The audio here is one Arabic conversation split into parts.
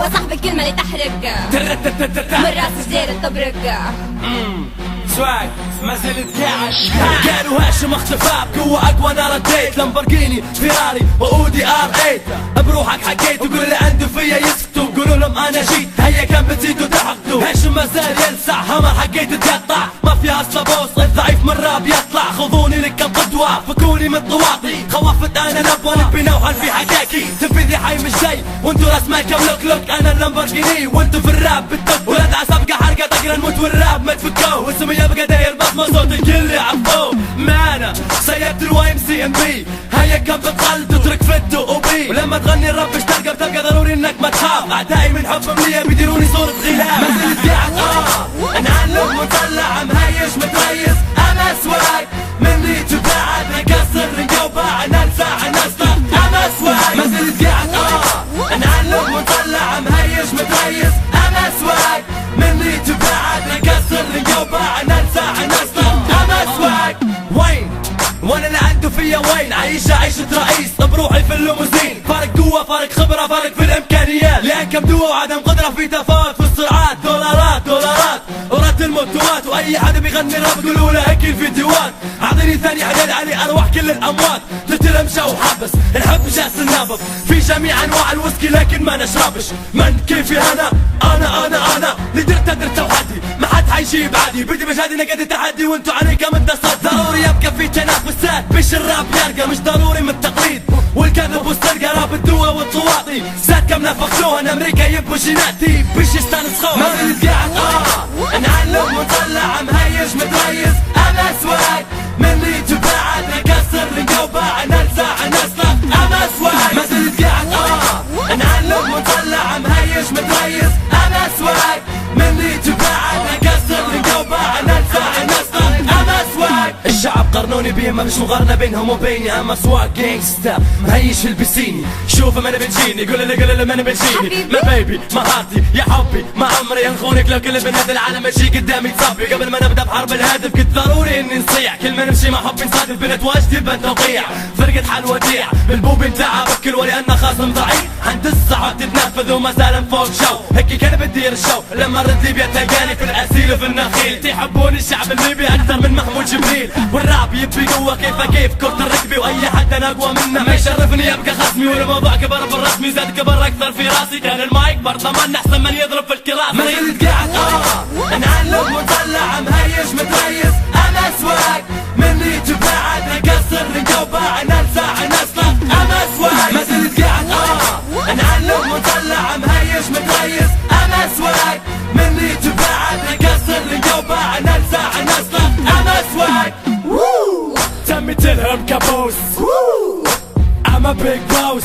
هو صاحب الكلمة اللي تحرق من راس جدير الطبرق. سواق ما زلت قاعد. قالوا هاشم اختفى بقوة اقوى، انا رديت لامبورجيني فيراري واودي ار 8 بروحك حكيت وقول اللي عنده فيا يسكتوا، قولوا لهم انا جيت هيا كان بتزيدوا تحقدوا. هاشم ما زال يلسع همر حكيت تقطع، ما فيها اصلا بوص الضعيف من راب يطلع. خذوني لك القدوة فكوني من طواطي، خوفت انا نبوة نبي نوحل في حكاكي. تنفيذي حي مش جاي وانتو رسمكم لوك لوك، انا اللامبورجيني وانتو في الراب بالتوك. ولاد عصبقة حرقة طقرة نموت والراب ما تفكوه، اسمي يبقى داير بصمة صوت الكل يعرفوه. ما انا سيبت الواي ام سي ام بي، هيا كم بتقل تترك فتو وبي. ولما تغني الرب ايش تلقى بتلقى ضروري انك ما تخاف. اعدائي من حبهم ليا بيديروني صورة غلاف. ما زلت قاعد نعلم ونطلع مهيش متريس، انا سواق مني تبعد نكسر نجوبع نلسع نسلق. انا سواق ما زلت قاعد نعلم ونطلع مهيش متريس، انا سواق مني تبعد نكسر نجوبع نلسع نسلق. انا سواق وين وانا اللي عنده فيا وين، عيشة عيشة رئيس بروحي في الليموزين. فرق قوة فرق خبرة فرق في الامكانيات، لان كم دوا وعدم قدرة في تفاوت في السرعات. دولارات ورات الموتوات، واي حدا بيغني راب يقولوا له هيك الفيديوهات. اعطيني ثاني حلال علي ارواح كل الاموات، تتلم شو حبس نحب جاس النابض في جميع انواع الويسكي لكن ما نشربش. من كيفي انا اللي درت وحدي ما حد حيجيب عادي. بدي مجهدي نقد التحدي وانتو عليكم انتصرت. ضروري يبقى في تنافسات مش الراب يرقى، مش ضروري من التقليد والكذب والسرقة. راب الدوا والطواطي زادكم نفختوها ان امريكا يبقوا جيناتي بش يستانسخوها. ما زلت قاعد نعلم ونطلع مهيش متريس، انا سواق مني تبعد نكسر نجوبع نلسع نسلق. انا سواق ما زلت قاعد نعلم ونطلع مهيش متريس، انا سواق مني تبعد نكسر نجوبع نلسع نسلق. انا سواق الشعب قرنوني بيه ما مش مقارنة بينهم وبيني، اما سواق جانجستا مهيش في البسيني. شوف ما انا بتجيني قول لي ما انا بتجيني. ما بيبي ما هارتي يا حبي ما عمري انخونك، لو كل بنات العالم اجي قدامي تصبي. قبل ما نبدا بحرب الهدف كنت ضروري اني نصيع، كل ما نمشي مع حبي نصادف بنت واجدي بتوقيع. فرقة حل وديع بالبوب نتاعها بكل ولان خصم ضعيف عند الصعب تتنفذ وما زال فوق شو. هيك كان بدير الشو لما رد ليبيا تلقاني في الاسيل وفي النخيل. تحبوني الشعب الليبي اكثر من محمود جبريل، والراب يبي قوة كيف كرة الركبي. واي حد انا اقوى منه ما يشرفني يبقى خصمي. والموضوع كبر بالرسمي زاد كبر اكثر في راسي. كان المايك برطمان احسن من يضرب في الكراسي. ما زلت قاعد نعلم ونطلع مهيش متريس، انا سواق مني تبعد نكسر نجوبع نلسع نسلق. انا سواق ما زلت قاعد نعلم ونطلع مهيش متريس، انا سواق مني تبعد نكسر نجوبع نلسع نسلق. انا سواق تمي تلهم كابوس I'm a big boss.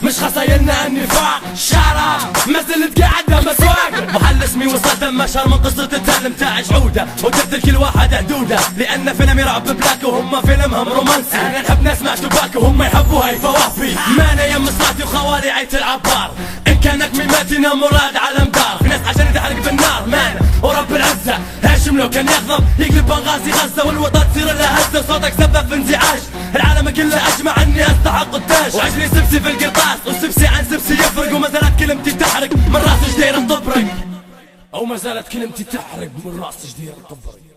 مش خسايلنا النفاق شارع ما زلت قاعد اما سواق. محل اسمي وصلت مشهر من قصة التعلم تاع جعودة، وجبت لكل واحد حدودة لان فيلمي رعب بلاك وهم فيلمهم رومانسي. انا نحب نسمع توباك وهم يحبوا هاي فوافي. ما انا يم صلاتي وخوالي عيت العبار، ان كانك ميماتنا مراد على مدار. في ناس عشان تحرق بالنار مانا ورب العزة. هاشم لو كان يغضب يقلب بنغازي غزة، والوطن تصير لها هزة. صوتك سبب في انزعاج العالم كله اجمع اني استحق التاج. وعجلي سبسي في القرطاس وسبسي عن سبسي يفرق، وما زالت كلمتي تحرق من راس جدير الطبرق. او ما زالت كلمتي تحرق من راس جدير الطبرق.